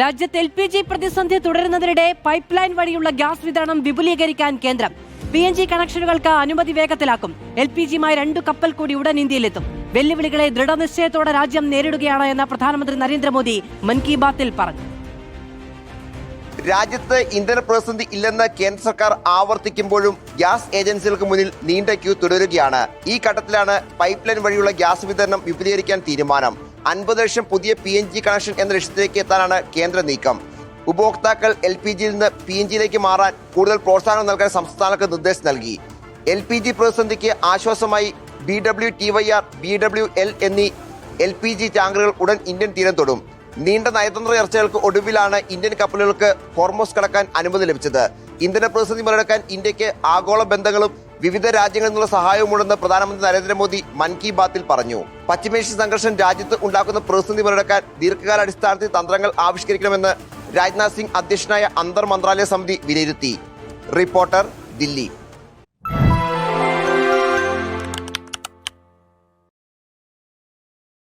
രാജ്യത്ത് LPG പ്രതിസന്ധി തുടരുന്നതിനിടെ പൈപ്പ് ലൈൻ വഴിയുള്ള ഗ്യാസ് വിതരണം വിപുലീകരിക്കാൻ കേന്ദ്രം. PNG കണക്ഷനുകൾക്ക് അനുമതി വേഗത്തിലാക്കും. LPGയുമായി 2 കപ്പൽ കൂടി ഉടൻ ഇന്ത്യയിലെത്തും. വെല്ലുവിളികളെ ദൃഢനിശ്ചയത്തോടെ രാജ്യം നേരിടുകയാണ് എന്ന് പ്രധാനമന്ത്രി നരേന്ദ്രമോദി മൻ കി ബാത്തിൽ പറഞ്ഞു. രാജ്യത്ത് ഇന്ധന പ്രതിസന്ധി ഇല്ലെന്ന് കേന്ദ്ര സർക്കാർ ആവർത്തിക്കുമ്പോഴും ഗ്യാസ് ഏജൻസികൾക്ക് മുന്നിൽ നീണ്ട ക്യൂ തുടരുകയാണ്. ഈ ഘട്ടത്തിലാണ് പൈപ്പ് ലൈൻ വഴിയുള്ള ഗ്യാസ് വിതരണം വിപുലീകരിക്കാൻ തീരുമാനം. 50 ലക്ഷം പുതിയ PNG കണക്ഷൻ എന്ന ലക്ഷ്യത്തിലേക്ക് എത്താനാണ് കേന്ദ്ര നീക്കം. ഉപഭോക്താക്കൾ LPGയിൽ നിന്ന് PNGയിലേക്ക് മാറാൻ കൂടുതൽ പ്രോത്സാഹനം നൽകാൻ സംസ്ഥാനങ്ങൾക്ക് നിർദ്ദേശം നൽകി. LPG പ്രതിസന്ധിക്ക് ആശ്വാസമായി BWTYR, BWL എന്നീ LPG ടാങ്കറുകൾ ഉടൻ ഇന്ത്യൻ തീരം തൊടും. നീണ്ട നയതന്ത്ര ചർച്ചകൾക്ക് ഒടുവിലാണ് ഇന്ത്യൻ കപ്പലുകൾക്ക് ഹോർമോസ് കടക്കാൻ അനുമതി ലഭിച്ചത്. ഇന്ധന പ്രതിസന്ധി മറികടക്കാൻ ഇന്ത്യക്ക് ആഗോള ബന്ധങ്ങളും വിവിധ രാജ്യങ്ങളിൽ നിന്നുള്ള സഹായവുമുണ്ടെന്ന് പ്രധാനമന്ത്രി നരേന്ദ്രമോദി മൻ കി ബാത്തിൽ പറഞ്ഞു. പശ്ചിമേഷ്യൻ സംഘർഷം രാജ്യത്ത് ഉണ്ടാക്കുന്ന പ്രതിസന്ധി മറികടക്കാൻ ദീർഘകാലാടിസ്ഥാനത്തിൽ തന്ത്രങ്ങൾ ആവിഷ്കരിക്കണമെന്ന് രാജ്നാഥ് സിംഗ് അധ്യക്ഷനായ അന്തർ മന്ത്രാലയ സമിതി വിലയിരുത്തി. റിപ്പോർട്ടർ, ദില്ലി.